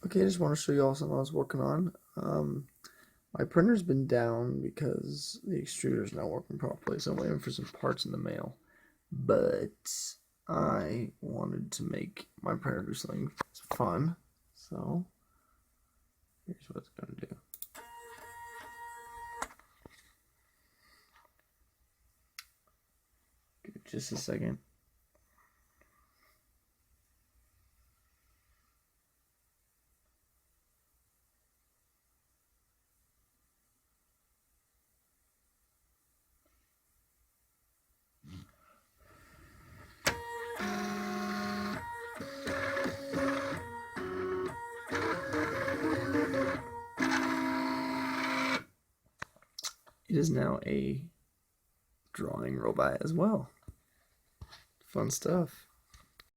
Okay, I just want to show you all something I was working on. My printer's been down because the extruder's not working properly, so I'm waiting for some parts in the mail. But I wanted to make my printer do something fun, so here's what it's going to do. Give it just a second. It is now a drawing robot as well. Fun stuff.